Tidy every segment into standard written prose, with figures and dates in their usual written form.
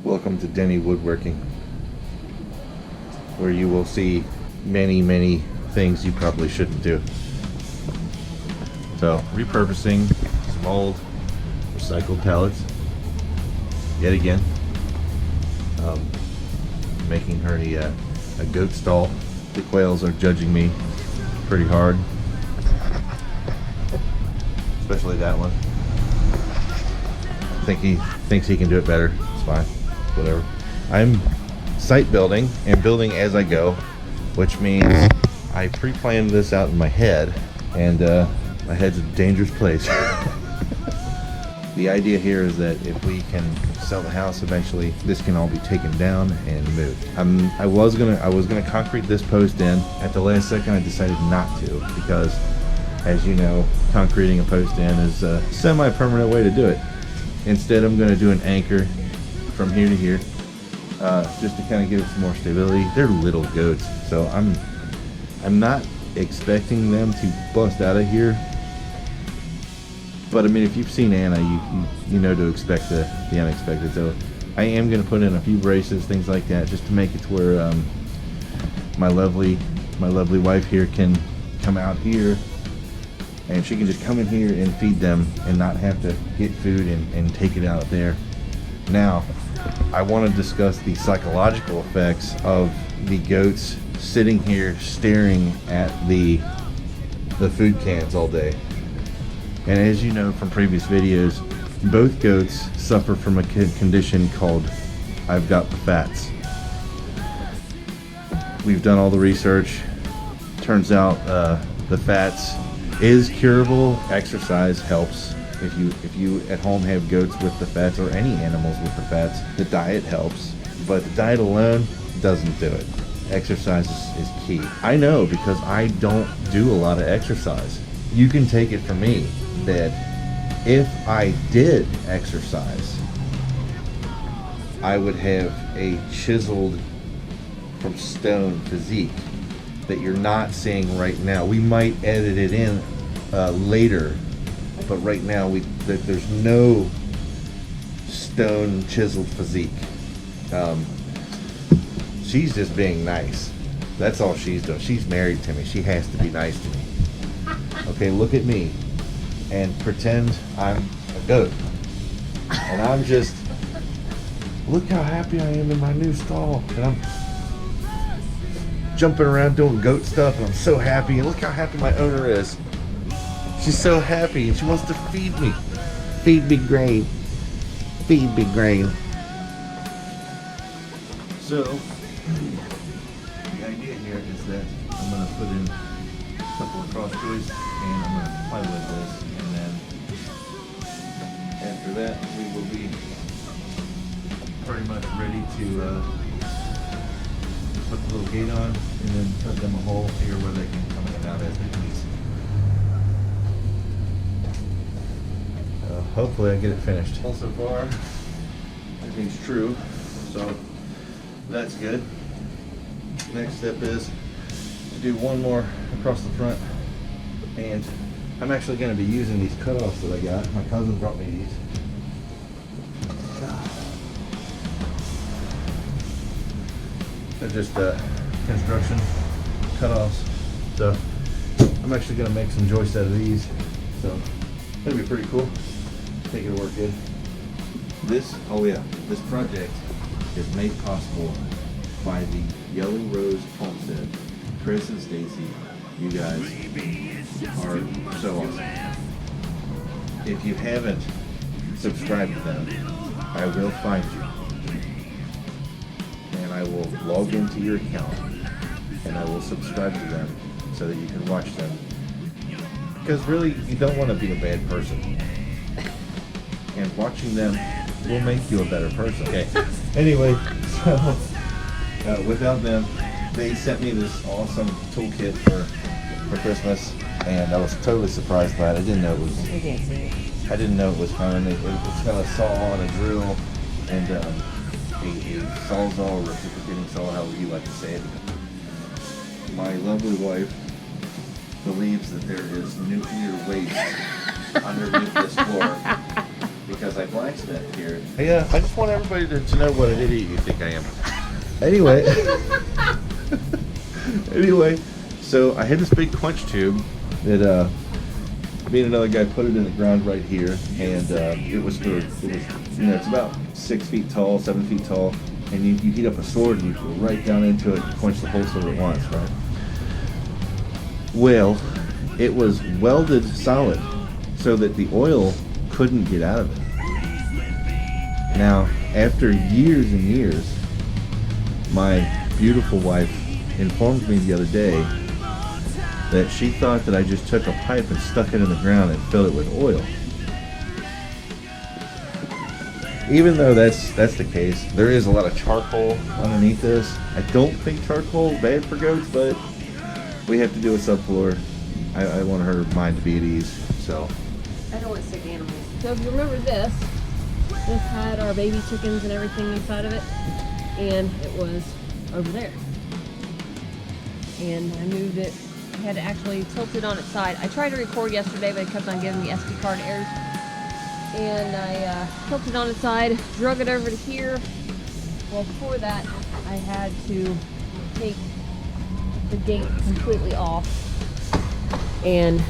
Welcome to Denny Woodworking, where you will see many things you probably shouldn't do. So, repurposing some old recycled pallets, yet again. Making her a goat stall. The quails are judging me pretty hard, especially that one. I think he thinks he can do it better. It's fine, whatever. I'm site building and building as I go, which means I pre-planned this out in my head, and my head's a dangerous place. The idea here is that if we can sell the house eventually, this can all be taken down and moved. I was gonna concrete this post in. At the last second, I decided not to, because, as you know, concreting a post in is a semi-permanent way to do it. Instead, I'm gonna do an anchor from here to here, just to kind of give it some more stability. They're little goats, so I'm not expecting them to bust out of here. But I mean, if you've seen Anna, you know to expect the unexpected. So I am going to put in a few braces, things like that, just to make it to where my lovely wife here can come out here, and she can just come in here and feed them and not have to get food and take it out there. Now, I want to discuss the psychological effects of the goats sitting here staring at the food cans all day. And as you know from previous videos, both goats suffer from a condition called I've got the fats. We've done all the research. Turns out the fats is curable. Exercise helps. If you at home have goats with the fats, or any animals with the fats, the diet helps. But the diet alone doesn't do it. Exercise is key. I know, because I don't do a lot of exercise. You can take it from me that if I did exercise, I would have a chiseled from stone physique that you're not seeing right now. We might edit it in later, but right now there's no stone chiseled physique. She's just being nice. That's all she's doing. She's married to me. She has to be nice to me. Okay, look at me and pretend I'm a goat. And I'm just, look how happy I am in my new stall. And I'm jumping around doing goat stuff, and I'm so happy. And look how happy my owner is. She's so happy, and she wants to feed me. Feed me grain. Feed me grain. So, the idea here is that I'm going to put in a couple of cross joists, and I'm going to plywood this, and then after that we will be pretty much ready to put the little gate on, and then cut them a hole here where they can come in and out as they please. Hopefully I get it finished. Well, so far everything's true, so that's good. Next step is to do one more across the front, and I'm actually going to be using these cutoffs that I got. My cousin brought me these. They're just construction cutoffs. So I'm actually going to make some joists out of these. So that'll be pretty cool. I think it'll work good. This project is made possible by the Yellow Rose Homestead. Chris and Stacy, you guys are so awesome. If you haven't subscribed to them, I will find you, and I will log into your account, and I will subscribe to them so that you can watch them. Because really, you don't want to be a bad person, and watching them will make you a better person. Okay. Anyway, so without them, they sent me this awesome toolkit for Christmas, and I was totally surprised by it. I didn't know it was. I didn't know it was coming. It's got a saw and a drill, and a sawzall, reciprocating saw, however you like to say it. My lovely wife believes that there is nuclear waste underneath this floor, because I blacksmithed here. Yeah, I just want everybody to know what an idiot you think I am. Anyway. Anyway, so I had this big quench tube that me and another guy put it in the ground right here, and it was it's about 6 feet tall, 7 feet tall, and you heat up a sword and you go right down into it and quench the whole sword at once, right? Well, it was welded solid so that the oil couldn't get out of it. Now, after years and years, my beautiful wife informed me the other day that she thought that I just took a pipe and stuck it in the ground and filled it with oil. Even though that's the case, there is a lot of charcoal underneath this. I don't think charcoal is bad for goats, but we have to do a subfloor. I want her mind to be at ease, so. I don't want sick animals. So if you remember this had our baby chickens and everything inside of it, and it was over there. And I moved it. I had to actually tilt it on its side. I tried to record yesterday, but it kept on giving me SD card errors. And I tilted on its side, drug it over to here. Well, before that, I had to take the gate completely off and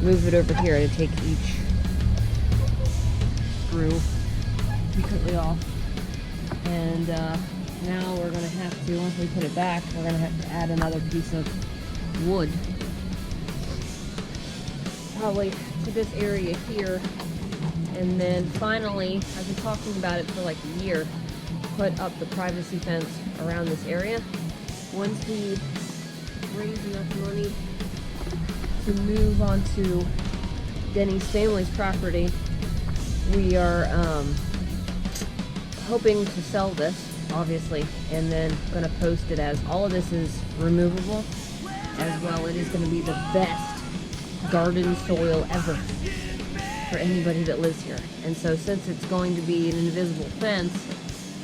move it over here to take each screw completely off. And now we're going to have to, once we put it back, we're going to have to add another piece of wood. Probably to this area here. And then finally, I've been talking about it for like a year, put up the privacy fence around this area. Once we raise enough money to move onto Denny's family's property, we are hoping to sell this, obviously, and then going to post it as all of this is removable as well. It is going to be the best garden soil ever for anybody that lives here. And so since it's going to be an invisible fence,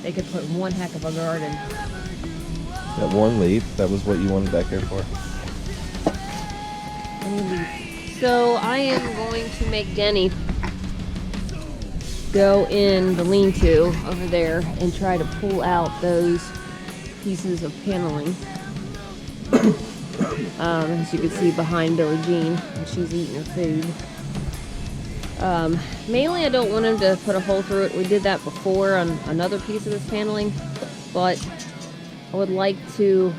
they could put one heck of a garden. That one leaf, that was what you wanted back there for? So I am going to make Denny go in the lean-to over there and try to pull out those pieces of paneling. As you can see behind Billie Jean, and she's eating her food. Mainly I don't want him to put a hole through it. We did that before on another piece of this paneling, but I would like to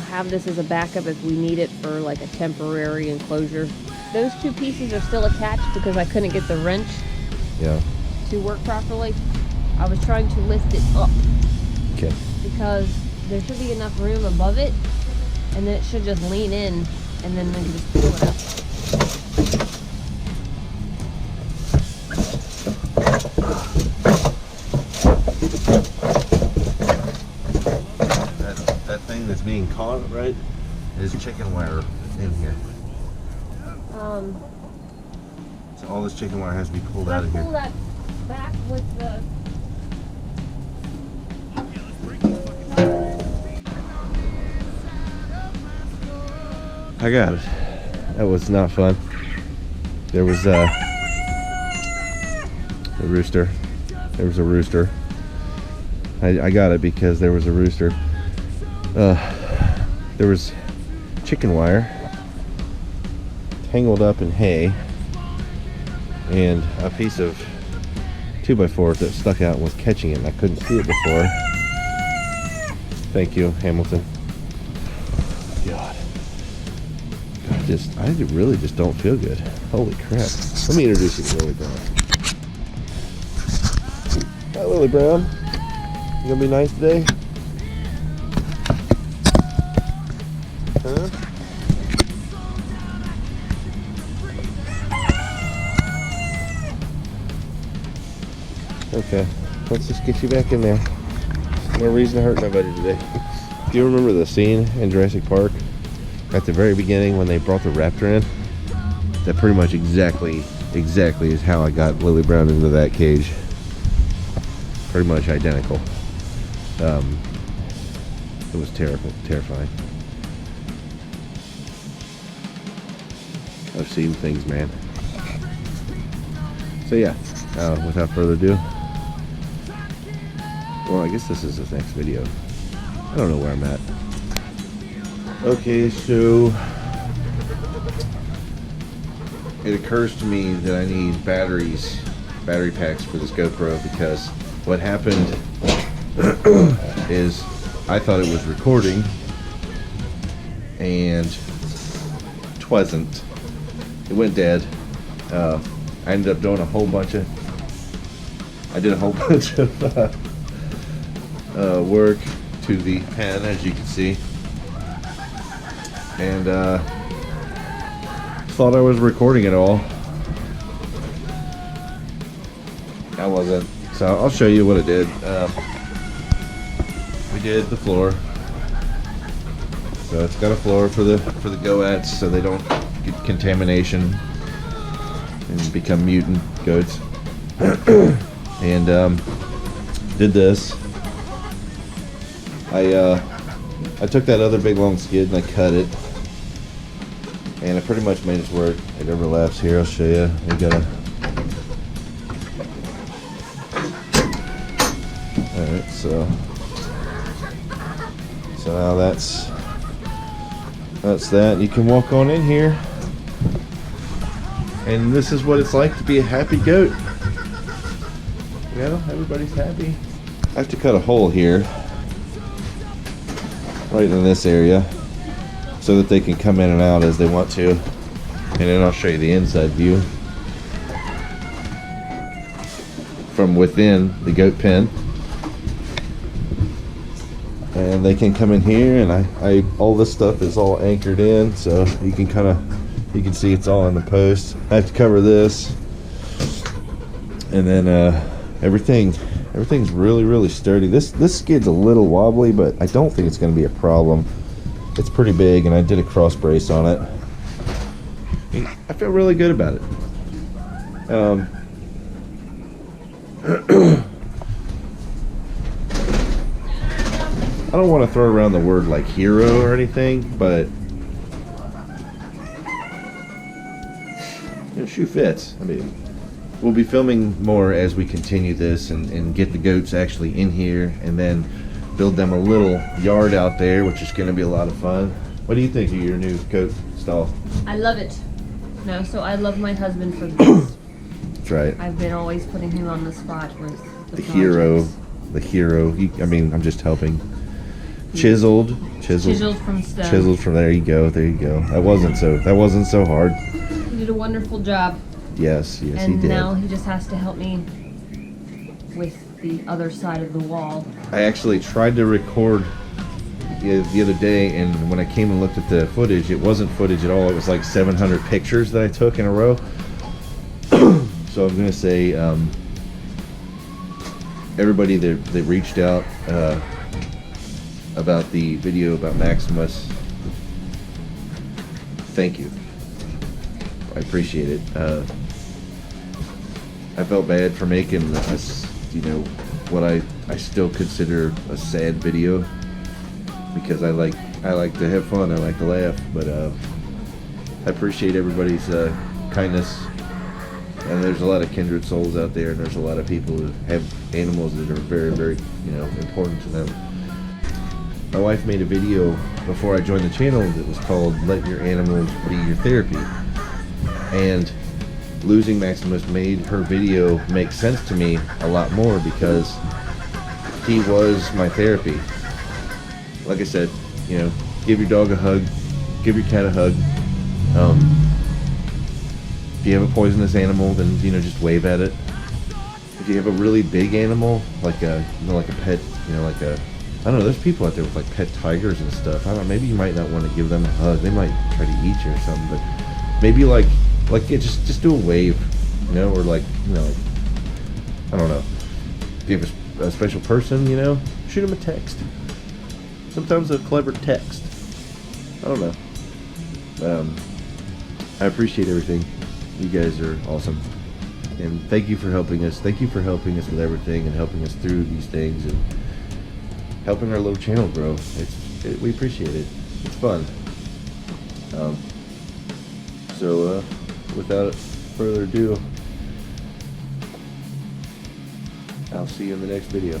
have this as a backup if we need it for like a temporary enclosure. Those two pieces are still attached because I couldn't get the wrench to work properly. I was trying to lift it up because there should be enough room above it, and then it should just lean in, and then we can just pull it out. That thing that's being caught, right, is chicken wire in here. So all this chicken wire has to be pulled out of here. Pull that back with the... I got it. That was not fun. There was a rooster. There was a rooster. I got it because there was a rooster. There was chicken wire tangled up in hay and a piece of 2x4 that stuck out and was catching it, and I couldn't see it before. Thank you, Hamilton. God. I really just don't feel good. Holy crap. Let me introduce you to Lily Brown. Hi, Lily Brown. You gonna be nice today? Huh? Okay, let's just get you back in there. No reason to hurt nobody today. Do you remember the scene in Jurassic Park at the very beginning when they brought the raptor in? That pretty much exactly is how I got Lily Brown into that cage. Pretty much identical. It was terrifying. I've seen things, man. So yeah, without further ado, well, I guess this is the next video. I don't know where I'm at. Okay, so it occurs to me that I need battery packs for this GoPro, because what happened is I thought it was recording and twasn't. It went dead. I ended up doing a whole bunch of work to the pen, as you can see, and thought I was recording it all. I wasn't. So I'll show you what I did. We did the floor. So it's got a floor for the goats, so they don't get contamination and become mutant goats. And did this. I took that other big long skid and I cut it, and I pretty much made it work. It overlaps here. I'll show you. We got a. All right, so now that's that. You can walk on in here, and this is what it's like to be a happy goat. You know, everybody's happy. I have to cut a hole here, right in this area, so that they can come in and out as they want to. And then I'll show you the inside view from within the goat pen. And they can come in here, and I all this stuff is all anchored in, so you can see it's all in the post. I have to cover this, and then everything's really sturdy. This skid's a little wobbly, but I don't think it's going to be a problem. It's pretty big, and I did a cross brace on it. I feel really good about it. I don't want to throw around the word like hero or anything, but the shoe fits. I mean, we'll be filming more as we continue this and get the goats actually in here, and then build them a little yard out there, which is going to be a lot of fun. What do you think of your new goat stall? I love it. No, so I love my husband for this. That's right. I've been always putting him on the spot with The hero. I'm just helping. Chiseled from stone. Chiseled from there. You go. That wasn't so hard. He did a wonderful job. Yes, and he did. Now he just has to help me with the other side of the wall. I actually tried to record the other day, and when I came and looked at the footage, it wasn't footage at all. It was like 700 pictures that I took in a row. So I'm gonna say, everybody that reached out about the video about Maximus, thank you. I appreciate it. I felt bad for making what I still consider a sad video, because I like to have fun, I like to laugh, but I appreciate everybody's kindness. And there's a lot of kindred souls out there, and there's a lot of people who have animals that are very, very, important to them. My wife made a video before I joined the channel that was called "Let Your Animals Be Your Therapy," and losing Maximus made her video make sense to me a lot more, because he was my therapy. Like I said, give your dog a hug, give your cat a hug. If you have a poisonous animal, then just wave at it. If you have a really big animal, like a pet, I don't know, there's people out there with like pet tigers and stuff. I don't know, maybe you might not want to give them a hug. They might try to eat you or something, but maybe just do a wave, or I don't know. If you have a special person, shoot them a text. Sometimes a clever text. I don't know. I appreciate everything. You guys are awesome, and thank you for helping us. Thank you for helping us with everything and helping us through these things and helping our little channel grow. We appreciate it. It's fun. So without further ado, I'll see you in the next video.